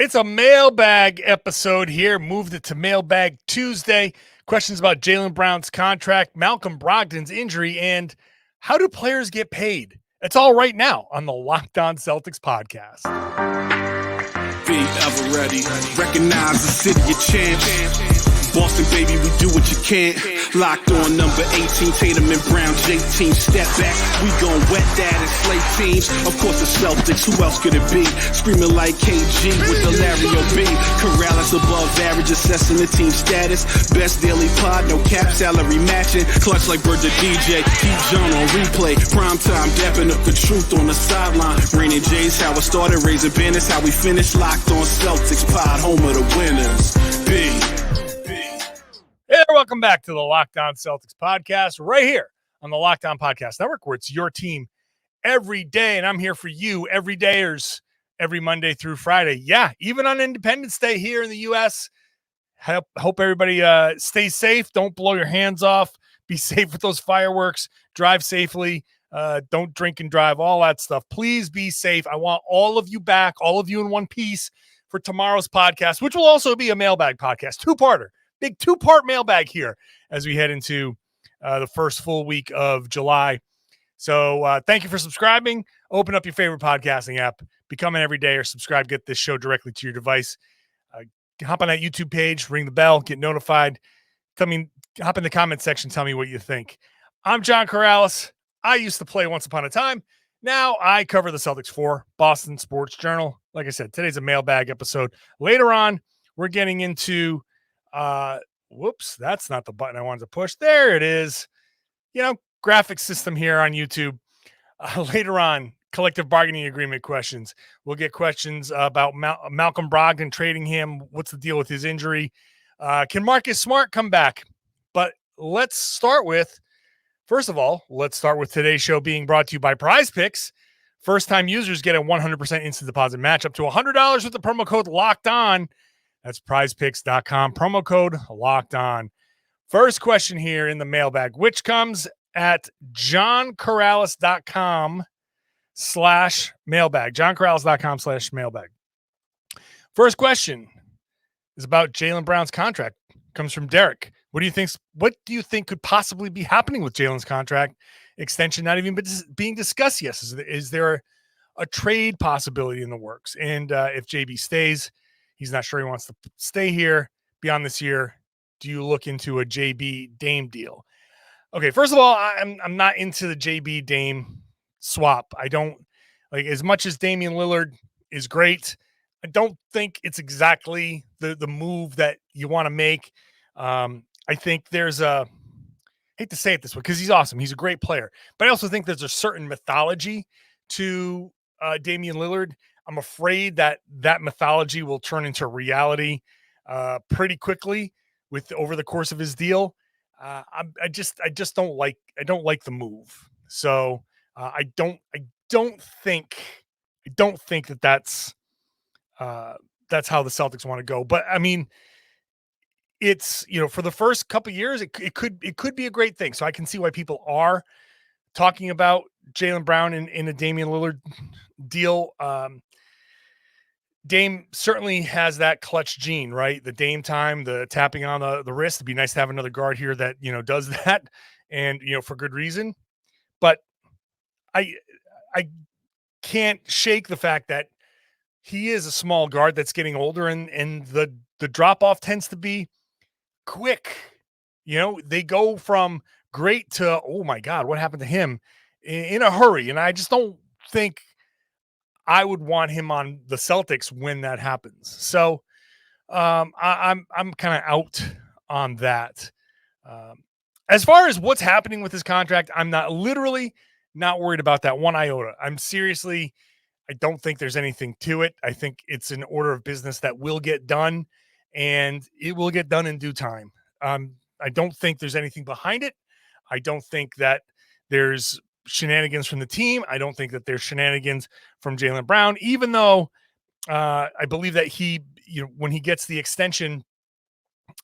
It's a mailbag episode here. Moved it to Mailbag Tuesday. Questions about Jaylen Brown's contract, Malcolm Brogdon's injury, and how do players get paid? It's all right now on the Locked On Celtics podcast. Be ever ready. Recognize the city of champs. Boston, baby, we do what you can't. Locked on number 18, Tatum and Brown, J-team, step back. We gon' wet that and slay teams. Of course the Celtics, who else could it be? Screaming like KG with the Larry O.B. Karalis above average, assessing the team status. Best daily pod, no cap, salary matching. Clutch like Bird the DJ, keep John on replay. Prime time, dapping up the truth on the sideline. Raining J's, how it started, raising banners, how we finished. Locked on Celtics pod, home of the winners. B. Hey, welcome back to the Locked On Celtics podcast right here on the Locked On Podcast Network, where it's your team every day, and I'm here for you every dayers every Monday through Friday. Yeah, even on Independence Day here in the U.S. Hope everybody stays safe. Don't blow your hands off. Be safe with those fireworks. Drive safely. Don't drink and drive, all that stuff. Please be safe. I want all of you back, all of you in one piece for tomorrow's podcast, which will also be a mailbag podcast, two-parter. Big two-part mailbag here as we head into the first full week of July. So thank you for subscribing. Open up your favorite podcasting app. Become an everyday or subscribe. Get this show directly to your device. Hop on that YouTube page. Ring the bell. Get notified. Hop in the comment section. Tell me what you think. I'm John Karalis. I used to play once upon a time. Now I cover the Celtics for Boston Sports Journal. Like I said, today's a mailbag episode. Later on, we're getting into whoops, that's not the button I wanted to push. There it is. Graphic system here on YouTube. Later on, collective bargaining agreement questions. We'll get questions about Malcolm Brogden, trading him. What's the deal with his injury? Can Marcus Smart come back? But first of all, let's start with today's show being brought to you by PrizePicks. First-time users get a 100% instant deposit match up to $100 with the promo code Locked On. That's prizepicks.com. Promo code Locked On. First question here in the mailbag, which comes at johnkaralis.com/mailbag. johnkaralis.com/mailbag. First question is about Jaylen Brown's contract. Comes from Derek. What do you think could possibly be happening with Jaylen's contract extension? Not even being discussed yet. Is there a trade possibility in the works? And if JB stays, he's not sure he wants to stay here beyond this year. Do you look into a JB Dame deal? Okay, first of all, I'm not into the JB Dame swap. I don't like, as much as Damian Lillard is great, I don't think it's exactly the move that you want to make. I think there's I hate to say it this way because he's awesome. He's a great player. But I also think there's a certain mythology to Damian Lillard. I'm afraid that mythology will turn into reality pretty quickly over the course of his deal. I just don't like the move. So I don't think that's how the Celtics want to go. But I mean, it's, for the first couple of years, it could be a great thing. So I can see why people are talking about Jaylen Brown in a Damian Lillard deal. Dame certainly has that clutch gene, right? The Dame time, the tapping on the wrist. It'd be nice to have another guard here that, does that, and, for good reason. But I can't shake the fact that he is a small guard that's getting older, and the drop off tends to be quick. They go from great to, oh my God, what happened to him in a hurry. And I just don't think I would want him on the Celtics when that happens. So I'm kind of out on that. As far as what's happening with his contract, I'm not worried about that one iota. I don't think there's anything to it. I think it's an order of business that will get done, and it will get done in due time. I don't think there's anything behind it. I don't think that there's shenanigans from the team. I don't think that there's shenanigans from Jaylen Brown, even though I believe that when he gets the extension,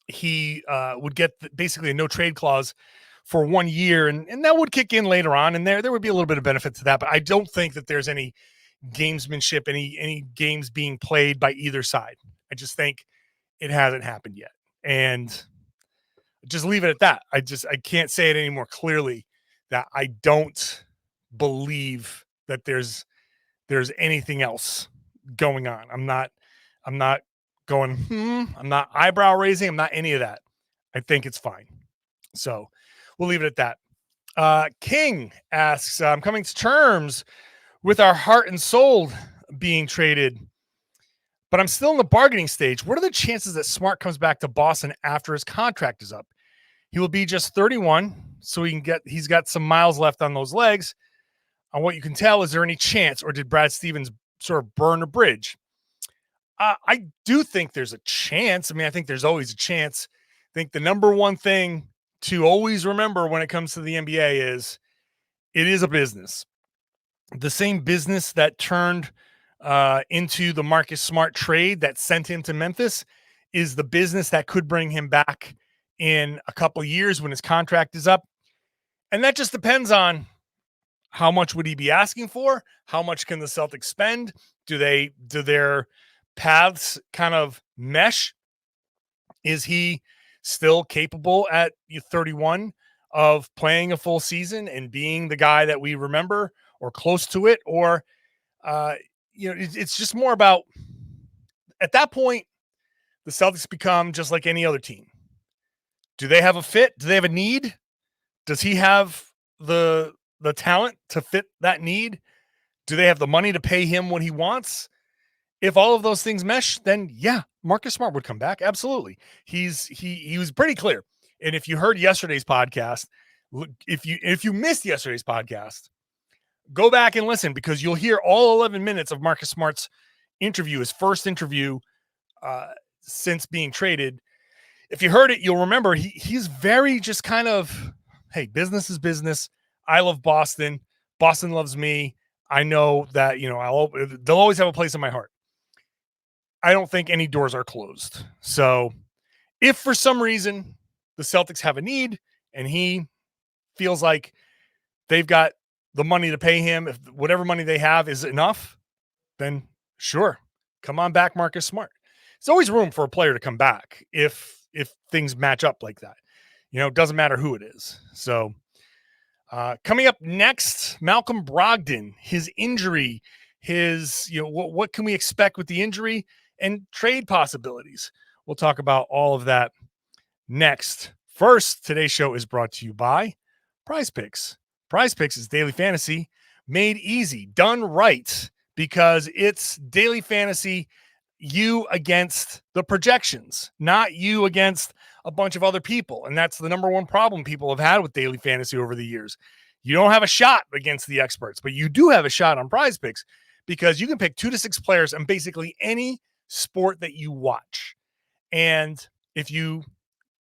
he would get basically a no trade clause for 1 year, and that would kick in later on, and there would be a little bit of benefit to that. But I don't think that there's any gamesmanship, any games being played by either side. I just think it hasn't happened yet. And just leave it at that. I can't say it any more clearly that I don't believe that there's anything else going on. I'm not going, I'm not eyebrow raising. I'm not any of that. I think it's fine. So we'll leave it at that. King asks, I'm coming to terms with our heart and soul being traded, but I'm still in the bargaining stage. What are the chances that Smart comes back to Boston after his contract is up? He will be just 31, so he's got some miles left on those legs. On what you can tell, is there any chance, or did Brad Stevens sort of burn a bridge? I do think there's a chance. I mean, I think there's always a chance. I think the number one thing to always remember when it comes to the NBA is it is a business. The same business that turned into the Marcus Smart trade that sent him to Memphis is the business that could bring him back in a couple of years when his contract is up. And that just depends on how much would he be asking for? How much can the Celtics spend? Do their paths kind of mesh? Is he still capable at 31 of playing a full season and being the guy that we remember or close to it? Or, it's just more about, at that point, the Celtics become just like any other team. Do they have a fit? Do they have a need? Does he have the talent to fit that need? Do they have the money to pay him what he wants? If all of those things mesh, then yeah, Marcus Smart would come back. Absolutely. He was pretty clear. And if you heard yesterday's podcast, if you missed yesterday's podcast, go back and listen, because you'll hear all 11 minutes of Marcus Smart's interview, his first interview since being traded. If you heard it, you'll remember he's very just kind of, hey, business is business. I love Boston. Boston loves me. I know that, they'll always have a place in my heart. I don't think any doors are closed. So if for some reason the Celtics have a need and he feels like they've got the money to pay him, if whatever money they have is enough, then sure, come on back, Marcus Smart. There's always room for a player to come back if things match up like that. It doesn't matter who it is. So coming up next, Malcolm Brogdon, his injury, what can we expect with the injury and trade possibilities? We'll talk about all of that next. First, today's show is brought to you by PrizePicks. PrizePicks is daily fantasy made easy, done right, because it's daily fantasy, you against the projections, not you against a bunch of other people. And that's the number one problem people have had with daily fantasy over the years. You don't have a shot against the experts, but you do have a shot on PrizePicks, because you can pick 2 to 6 players in basically any sport that you watch. And if you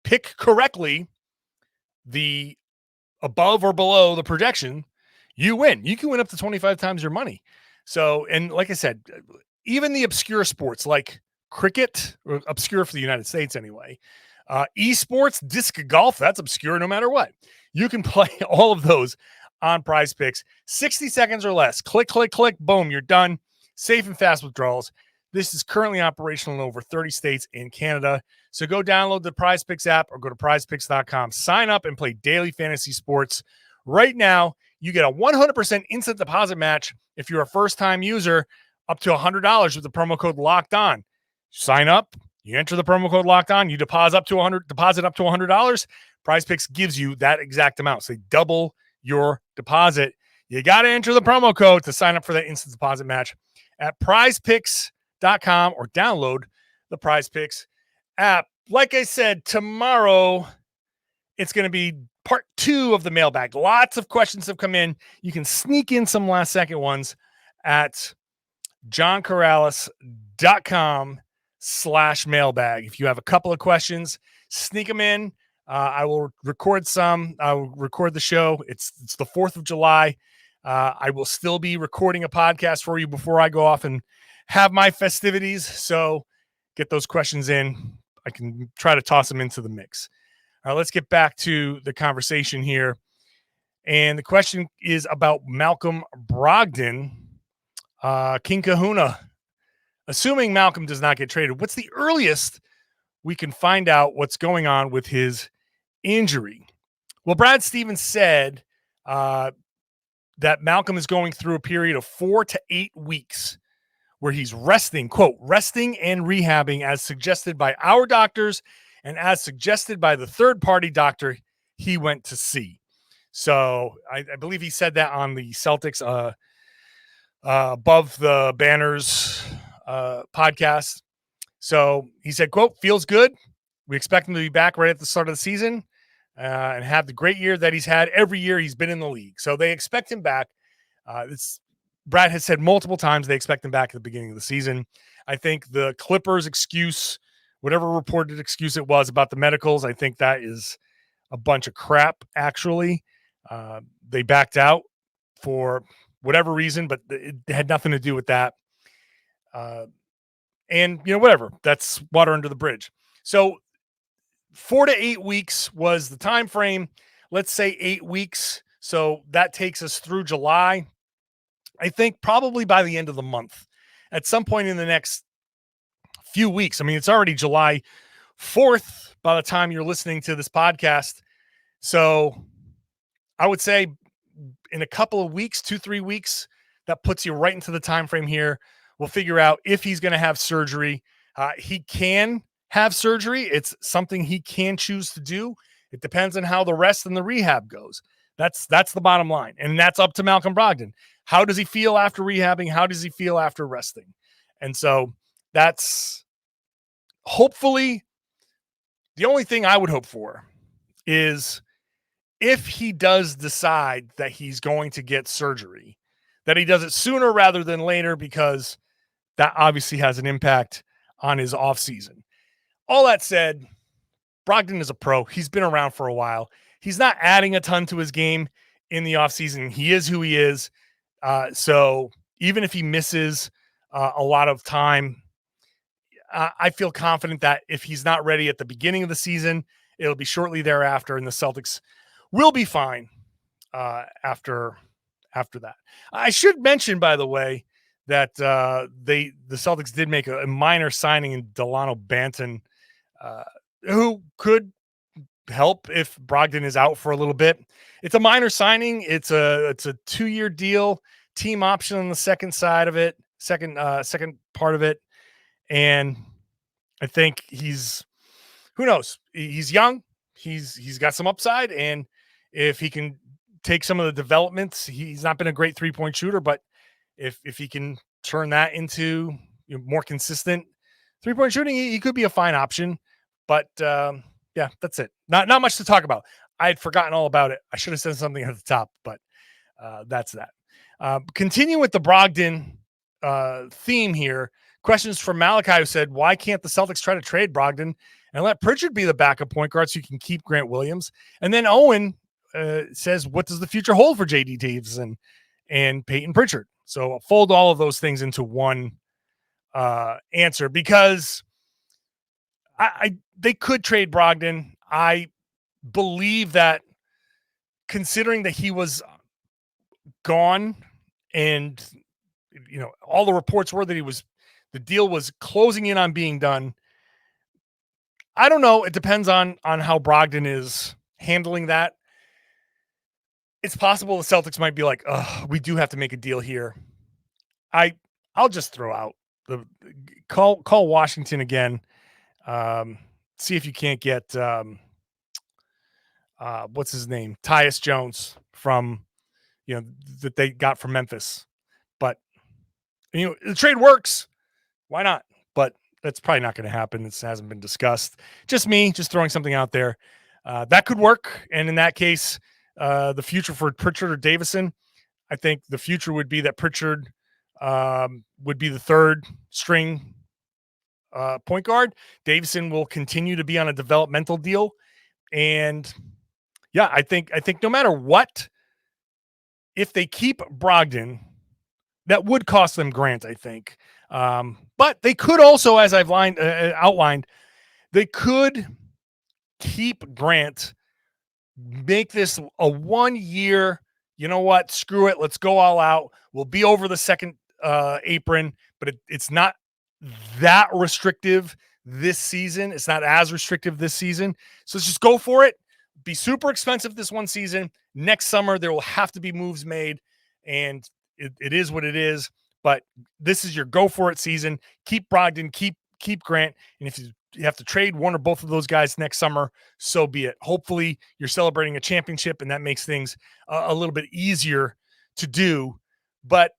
pick correctly, the above or below the projection, you win. You can win up to 25 times your money. So, and like I said, even the obscure sports like cricket, or obscure for the United States anyway, esports, disc golf, that's obscure no matter what. You can play all of those on PrizePicks. 60 seconds or less. Click, click, click, boom, you're done. Safe and fast withdrawals. This is currently operational in over 30 states in Canada. So go download the PrizePicks app or go to prizepicks.com. Sign up and play daily fantasy sports. Right now, you get a 100% instant deposit match if you're a first-time user, up to $100 with the promo code Locked On. Sign up, you enter the promo code Locked On, you deposit up to $100. PrizePicks gives you that exact amount. So they double your deposit. You got to enter the promo code to sign up for that instant deposit match at prizepicks.com or download the PrizePicks app. Like I said, tomorrow it's going to be part 2 of the mailbag. Lots of questions have come in. You can sneak in some last second ones at johnkaralis.com/mailbag. If you have a couple of questions, sneak them in. I will record some. I will record the show. It's the 4th of July. I will still be recording a podcast for you before I go off and have my festivities. So get those questions in. I can try to toss them into the mix. All right, let's get back to the conversation here. And the question is about Malcolm Brogdon. King Kahuna, assuming Malcolm does not get traded, what's the earliest we can find out what's going on with his injury? Well, Brad Stevens said that Malcolm is going through a period of 4 to 8 weeks where he's resting, quote, resting and rehabbing as suggested by our doctors and as suggested by the third-party doctor he went to see. So I believe he said that on the Celtics Above the Banners podcast. So he said, quote, feels good. We expect him to be back right at the start of the season and have the great year that he's had every year he's been in the league. So they expect him back. Brad has said multiple times they expect him back at the beginning of the season. I think the Clippers excuse, whatever reported excuse it was about the medicals, I think that is a bunch of crap, actually. They backed out for whatever reason, but it had nothing to do with that. And, whatever. That's water under the bridge. So 4 to 8 weeks was the time frame. Let's say 8 weeks. So that takes us through July. I think probably by the end of the month, at some point in the next few weeks. I mean, it's already July 4th by the time you're listening to this podcast. So I would say in a couple of weeks, 2-3 weeks, that puts you right into the time frame here. We'll figure out if he's going to have surgery. He can have surgery. It's something he can choose to do. It depends on how the rest and the rehab goes. That's the bottom line. And that's up to Malcolm Brogdon. How does he feel after rehabbing? How does he feel after resting? And so that's hopefully the only thing I would hope for is if he does decide that he's going to get surgery, that he does it sooner rather than later, because that obviously has an impact on his offseason. All that said, Brogdon is a pro. He's been around for a while. He's not adding a ton to his game in the offseason. He is who he is. So even if he misses a lot of time, I feel confident that if he's not ready at the beginning of the season, it'll be shortly thereafter, and the Celtics will be fine after that. I should mention, by the way, that the Celtics did make a minor signing in Delano Banton, who could help if Brogdon is out for a little bit. It's a minor signing. It's a 2-year deal, team option on the second side of it, second part of it. And I think who knows? He's young. He's got some upside. And if he can take some of the developments, he's not been a great 3-point shooter, but if he can turn that into more consistent 3-point shooting, he could be a fine option. But yeah, that's it. Not much to talk about. I had forgotten all about it. I should have said something at the top, but that's that. Continue with the Brogdon theme here. Questions from Malachi, who said, why can't the Celtics try to trade Brogdon and let Pritchard be the backup point guard so you can keep Grant Williams? And then Owen says, what does the future hold for JD Davison and Payton Pritchard? So I'll fold all of those things into one answer, because they could trade Brogdon. I believe that, considering that he was gone and all the reports were that the deal was closing in on being done. I don't know. It depends on how Brogdon is handling that. It's possible the Celtics might be like, we do have to make a deal here. I'll just throw out call Washington again. See if you can't get what's his name, Tyus Jones from that they got from Memphis. But the trade works. Why not? But that's probably not going to happen. This hasn't been discussed. Just throwing something out there. That could work. And in that case, the future for Pritchard or Davison, I think the future would be that Pritchard would be the third string point guard. Davison will continue to be on a developmental deal. And yeah, I think no matter what, if they keep Brogdon, that would cost them Grant, I think. But they could also, as I've outlined, they could keep Grant, make this a 1 year, screw it, let's go all out. We'll be over the second apron, but it's not that restrictive this season. It's not as restrictive this season. So let's just go for it. Be super expensive this one season. Next summer, there will have to be moves made, and it is what it is. But this is your go for it season. Keep Brogdon, keep Grant, and if you have to trade one or both of those guys next summer, so be it. Hopefully, you're celebrating a championship, and that makes things a little bit easier to do. But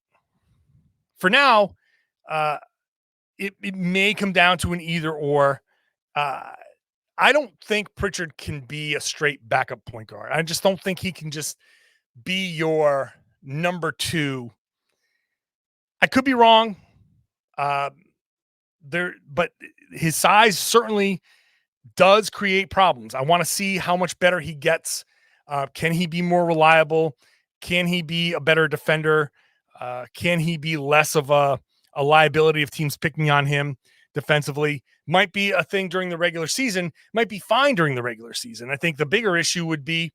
for now, it may come down to an either or. I don't think Pritchard can be a straight backup point guard. I just don't think he can just be your number two. I could be wrong. But his size certainly does create problems. I want to see how much better he gets. Can he be more reliable? Can he be a better defender? Can he be less of a liability of teams picking on him defensively? Might be a thing during the regular season, might be fine during the regular season. I think the bigger issue would be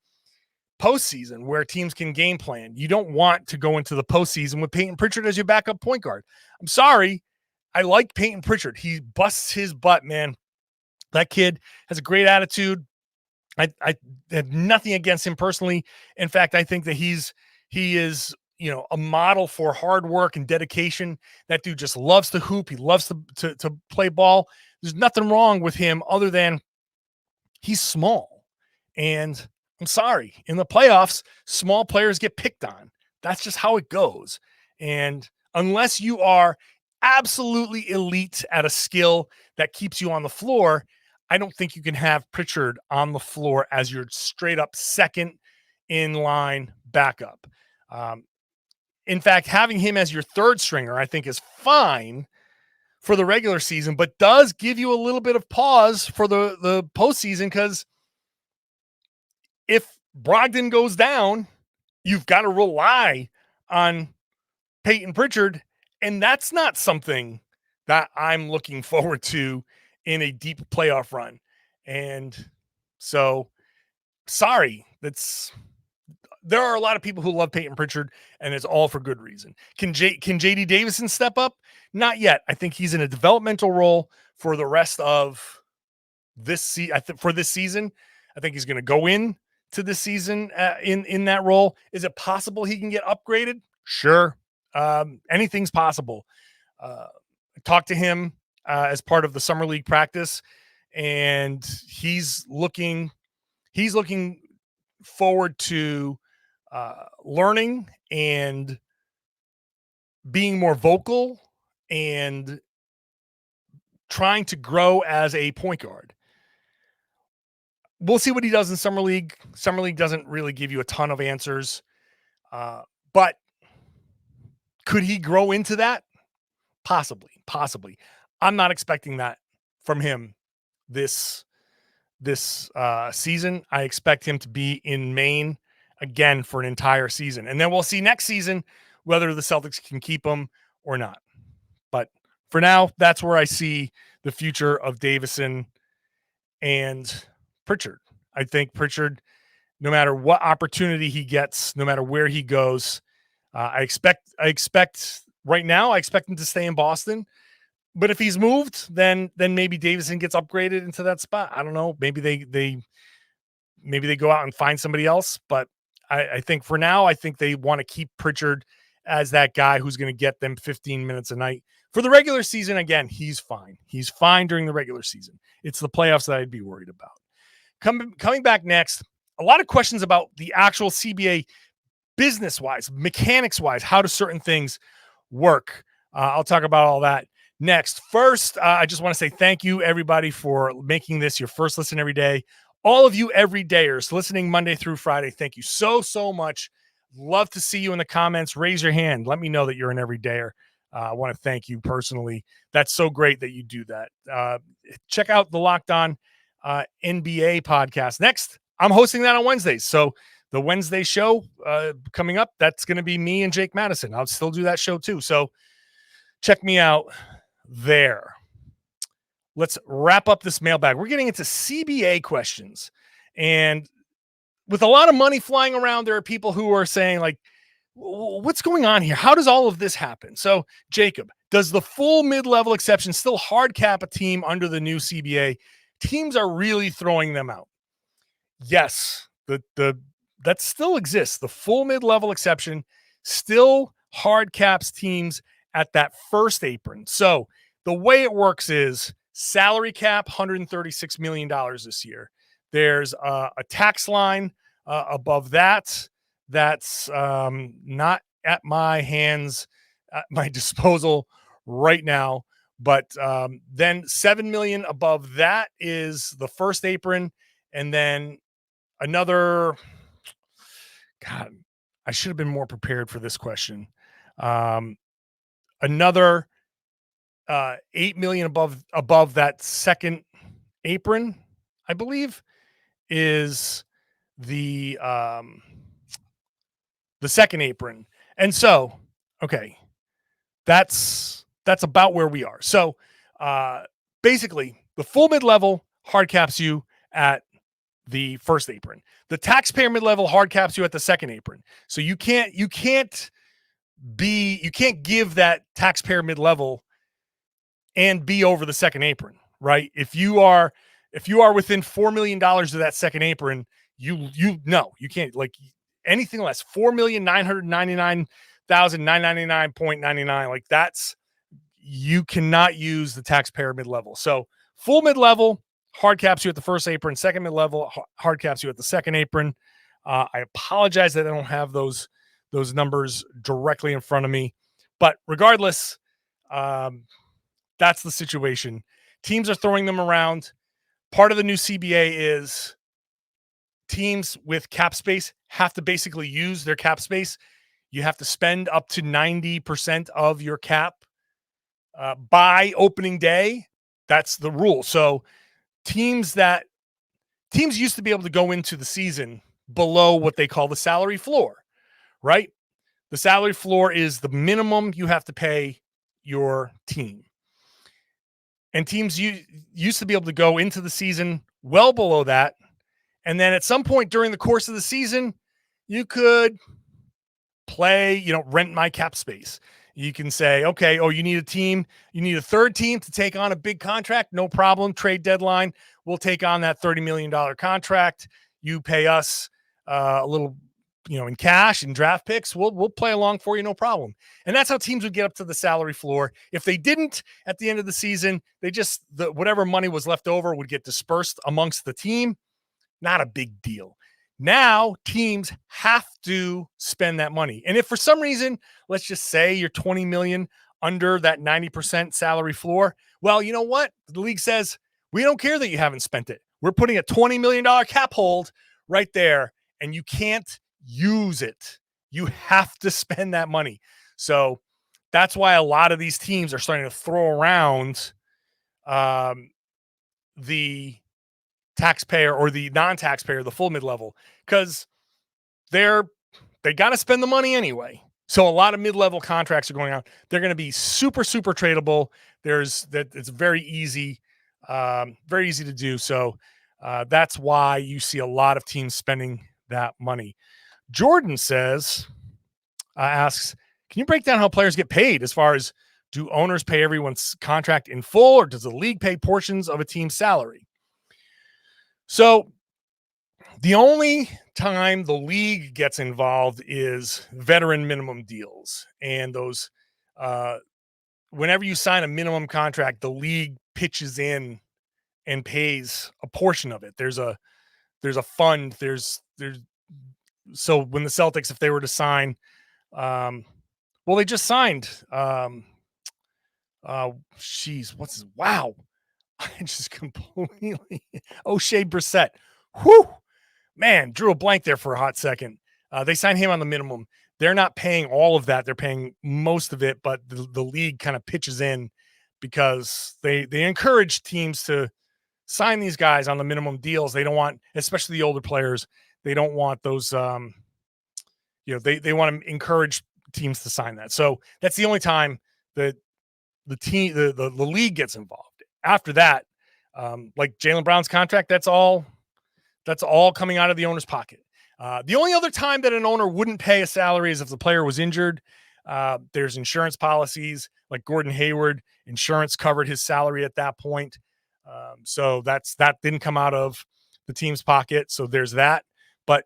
postseason, where teams can game plan. You don't want to go into the postseason with Payton Pritchard as your backup point guard. I'm sorry. I like Payton Pritchard. He busts his butt, man. That kid has a great attitude. I have nothing against him personally. In fact, I think that he is, a model for hard work and dedication. That dude just loves to hoop. He loves to play ball. There's nothing wrong with him other than he's small. And I'm sorry, in the playoffs, small players get picked on. That's just how it goes. And unless you are absolutely elite at a skill that keeps you on the floor, I don't think you can have Pritchard on the floor as your straight up second in line backup. In fact, having him as your third stringer, I think, is fine for the regular season, but does give you a little bit of pause for the postseason, because if Brogdon goes down, you've got to rely on Payton Pritchard, and that's not something that I'm looking forward to in a deep playoff run. And so, sorry, there are a lot of people who love Payton Pritchard, and it's all for good reason. Can JD Davison step up? Not yet. I think he's in a developmental role for the rest of this for this season. I think he's going to go in to this season in that role. Is it possible he can get upgraded? Sure. Anything's possible. Talk to him as part of the summer league practice, and he's looking forward to learning and being more vocal and trying to grow as a point guard. We'll see what he does in summer league. Summer league doesn't really give you a ton of answers, but could he grow into that? Possibly. I'm not expecting that from him this season. I expect him to be in Maine again for an entire season, and then we'll see next season whether the Celtics can keep him or not. But for now, that's where I see the future of Davison and Pritchard. I think Pritchard, no matter what opportunity he gets, no matter where he goes, I expect right now, I expect him to stay in Boston. But if he's moved, then maybe Davison gets upgraded into that spot. I don't know. Maybe they go out and find somebody else. But I think for now, I think they want to keep Pritchard as that guy who's going to get them 15 minutes a night. For the regular season, again, he's fine. He's fine during the regular season. It's the playoffs that I'd be worried about. Coming back next, a lot of questions about the actual CBA business-wise, mechanics-wise, how do certain things work? I'll talk about all that next. First, I just want to say thank you, everybody, for making this your first listen every day. All of you everydayers listening Monday through Friday, thank you so much. Love to see you in the comments. Raise your hand. Let me know that you're an everydayer. I want to thank you personally. That's so great that you do that. Check out the Locked On NBA podcast. Next, I'm hosting that on Wednesdays. So the Wednesday show coming up, that's going to be me and Jake Madison. I'll still do that show too. So check me out there. Let's wrap up this mailbag. We're getting into CBA questions. And with a lot of money flying around, there are people who are saying, like, what's going on here? How does all of this happen? So, Jacob, does the full mid-level exception still hard cap a team under the new CBA? Teams are really throwing them out. Yes, that still exists. The full mid-level exception still hard caps teams at that first apron. So the way it works is salary cap, $136 million this year. There's a tax line above that. That's not at my hands, at my disposal right now. But then $7 million above that is the first apron. And then another, God, I should have been more prepared for this question. Another 8 million above that second apron, I believe, is the second apron. And so, okay, that's about where we are. So basically, the full mid-level hard caps you at the first apron. The taxpayer mid-level hard caps you at the second apron. So you can't give that taxpayer mid-level and be over the second apron, right? If you are within $4 million of that second apron, you can't, like, anything less, 4,999,999.99, like, that's, you cannot use the taxpayer mid-level. So full mid-level hard caps you at the first apron, second mid-level hard caps you at the second apron. I apologize that I don't have those numbers directly in front of me, but regardless, that's the situation. Teams are throwing them around. Part of the new CBA is teams with cap space have to basically use their cap space. You have to spend up to 90% of your cap by opening day. That's the rule. So teams used to be able to go into the season below what they call the salary floor, right? The salary floor is the minimum you have to pay your team. And teams used to be able to go into the season well below that. And then at some point during the course of the season, you could play, rent my cap space. You can say, okay, you need a third team to take on a big contract. No problem. Trade deadline. We'll take on that $30 million contract. You pay us a little, in cash and draft picks. We'll play along for you. No problem. And that's how teams would get up to the salary floor. If they didn't at the end of the season, whatever money was left over would get dispersed amongst the team. Not a big deal. Now teams have to spend that money. And if for some reason, let's just say you're 20 million under that 90% salary floor, well, you know what? The league says, we don't care that you haven't spent it. We're putting a $20 million cap hold right there, and you can't use it. You have to spend that money. So that's why a lot of these teams are starting to throw around the taxpayer or the non-taxpayer, the full mid-level, because they got to spend the money anyway. So a lot of mid-level contracts are going out. They're going to be super, super tradable. It's very easy to do. So that's why you see a lot of teams spending that money. Jordan asks, can you break down how players get paid, as far as, do owners pay everyone's contract in full, or does the league pay portions of a team's salary? So the only time the league gets involved is veteran minimum deals. And those, whenever you sign a minimum contract, the league pitches in and pays a portion of it. There's a fund. So when the Celtics, if they were to sign, they just signed, wow. I just completely O'Shea Brissett. Whew, man, drew a blank there for a hot second. They signed him on the minimum. They're not paying all of that. They're paying most of it, but the league kind of pitches in because they encourage teams to sign these guys on the minimum deals. They don't want, especially the older players, they don't want those, they want to encourage teams to sign that. So that's the only time that the league gets involved. After that, like Jaylen Brown's contract, that's all coming out of the owner's pocket. The only other time that an owner wouldn't pay a salary is if the player was injured. There's insurance policies like Gordon Hayward. Insurance covered his salary at that point. So that didn't come out of the team's pocket. So there's that. But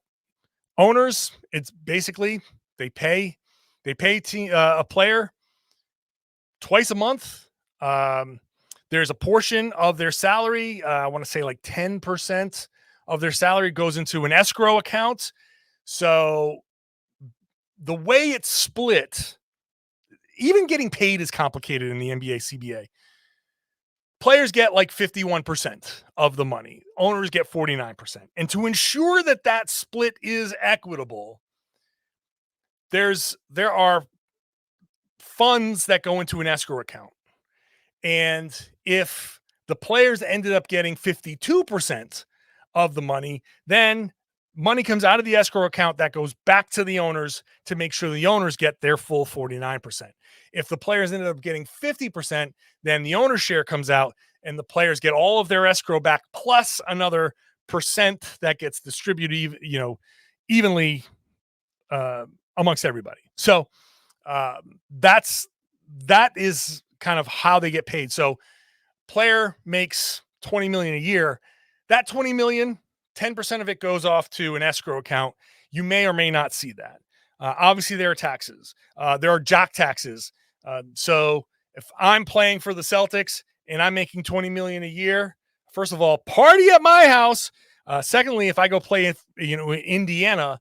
owners, it's basically they pay a player twice a month. There's a portion of their salary. I want to say like 10% of their salary goes into an escrow account. So the way it's split, even getting paid is complicated in the NBA CBA. Players get like 51% of the money. Owners get 49%. And to ensure that that split is equitable, there are funds that go into an escrow account. And if the players ended up getting 52% of the money, then money comes out of the escrow account that goes back to the owners to make sure the owners get their full 49%. If the players ended up getting 50%, then the owner share comes out and the players get all of their escrow back plus another percent that gets distributed, evenly amongst everybody. So that is kind of how they get paid. So player makes $20 million a year. That $20 million, 10% of it goes off to an escrow account. You may or may not see that. Obviously, there are taxes. There are jock taxes. So if I'm playing for the Celtics and I'm making $20 million a year, first of all, party at my house. Secondly, if I go play in Indiana,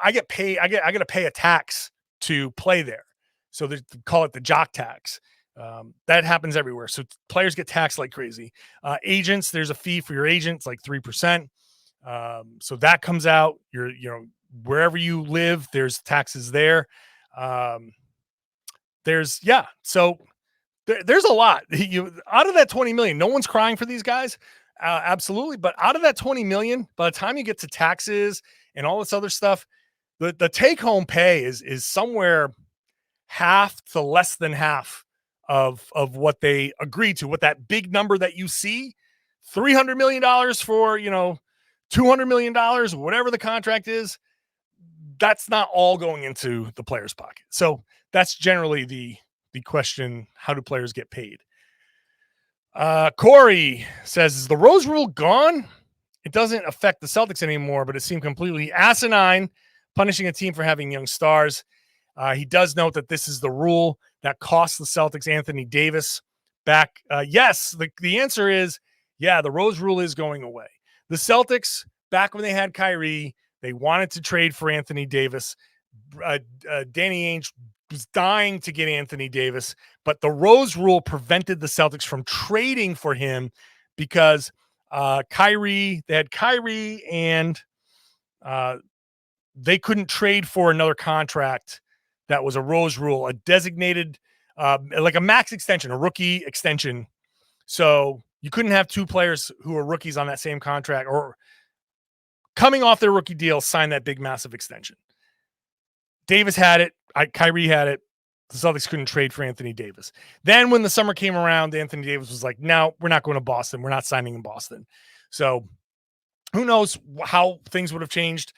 I get paid. I got to pay a tax to play there. So they call it the jock tax. That happens everywhere. So players get taxed like crazy. Agents, there's a fee for your agent. It's like 3%. So that comes out. Wherever you live, there's taxes there. So there's a lot. Out of that 20 million, no one's crying for these guys. Absolutely. But out of that 20 million, by the time you get to taxes and all this other stuff, the take home pay is somewhere half to less than half of what they agreed to, what that big number that you see, $300 million for, $200 million, whatever the contract is, that's not all going into the player's pocket. So that's generally the question, how do players get paid? Corey says, is the Rose Rule gone? It doesn't affect the Celtics anymore, but it seemed completely asinine, punishing a team for having young stars. He does note that this is the rule that cost the Celtics Anthony Davis back. Yes, the answer is, yeah, the Rose Rule is going away. The Celtics, back when they had Kyrie, they wanted to trade for Anthony Davis. Danny Ainge was dying to get Anthony Davis, but the Rose Rule prevented the Celtics from trading for him because they had Kyrie and they couldn't trade for another contract that was a Rose Rule, a designated, like a max extension, a rookie extension. So you couldn't have two players who are rookies on that same contract or coming off their rookie deal sign that big, massive extension. Davis had it. Kyrie had it. The Celtics couldn't trade for Anthony Davis. Then when the summer came around, Anthony Davis was like, no, we're not going to Boston. We're not signing in Boston. So who knows how things would have changed,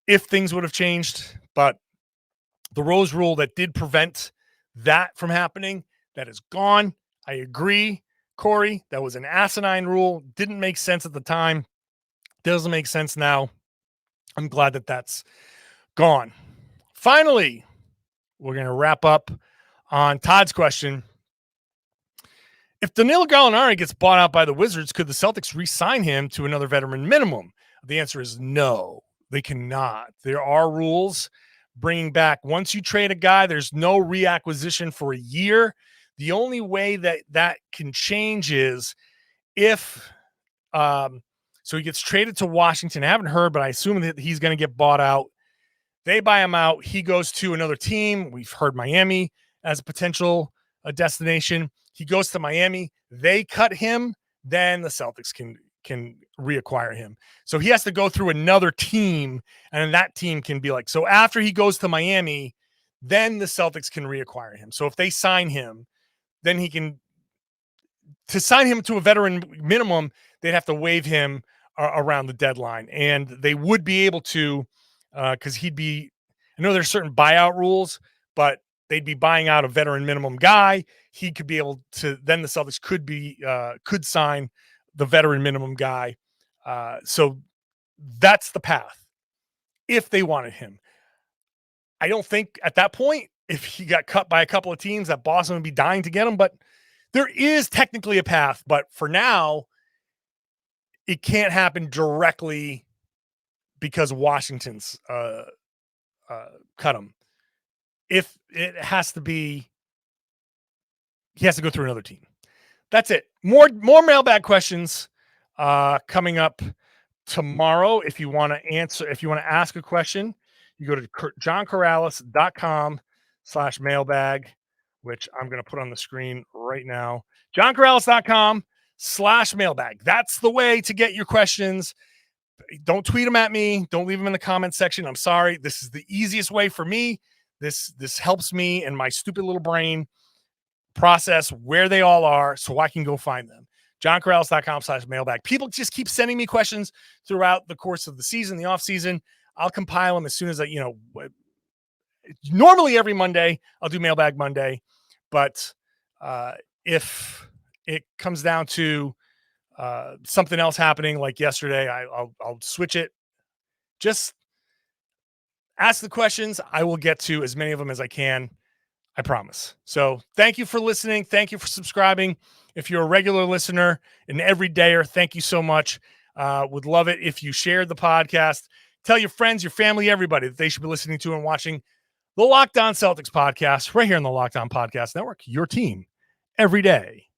if things would have changed. But the Rose Rule that did prevent that from happening, that is gone. I agree, Corey. That was an asinine rule. Didn't make sense at the time. Doesn't make sense now. I'm glad that that's gone. Finally, we're going to wrap up on Todd's question. If Danilo Gallinari gets bought out by the Wizards, could the Celtics re-sign him to another veteran minimum? The answer is no, they cannot. There are rules bringing back. Once you trade a guy, there's no reacquisition for a year. The only way that can change is if so he gets traded to Washington. I haven't heard, but I assume that he's going to get bought out. They buy him out. He goes to another team. We've heard Miami as a potential destination. He goes to Miami. They cut him. Then the Celtics can reacquire him. So he has to go through another team, and then that team can be like, so after he goes to Miami, then the Celtics can reacquire him. So if they sign him, then he can, to sign him to a veteran minimum, they'd have to waive him around the deadline. And they would be able to because he'd be, I know there's certain buyout rules, but they'd be buying out a veteran minimum guy. He could be able to, then the Celtics could sign the veteran minimum guy. So that's the path if they wanted him. I don't think at that point, if he got cut by a couple of teams, that Boston would be dying to get him, but there is technically a path. But for now, it can't happen directly because Washington's cut him. If it has to be, he has to go through another team. That's it. More mailbag questions coming up tomorrow. If you want to ask a question, you go to johnkaralis.com/mailbag, which I'm going to put on the screen right now. johnkaralis.com/mailbag. That's the way to get your questions. Don't tweet them at me. Don't leave them in the comment section. I'm sorry. This is the easiest way for me. This helps me and my stupid little brain process where they all are so I can go find them. johnkaralis.com/mailbag. People just keep sending me questions throughout the course of the season, the off season. I'll compile them as soon as normally every Monday I'll do Mailbag Monday, but if it comes down to something else happening like yesterday, I'll switch it. Just ask the questions. I will get to as many of them as I can. I promise. So thank you for listening. Thank you for subscribing. If you're a regular listener, an everydayer, thank you so much. Would love it if you shared the podcast. Tell your friends, your family, everybody that they should be listening to and watching the Locked On Celtics podcast right here on the Locked On Podcast Network, your team every day.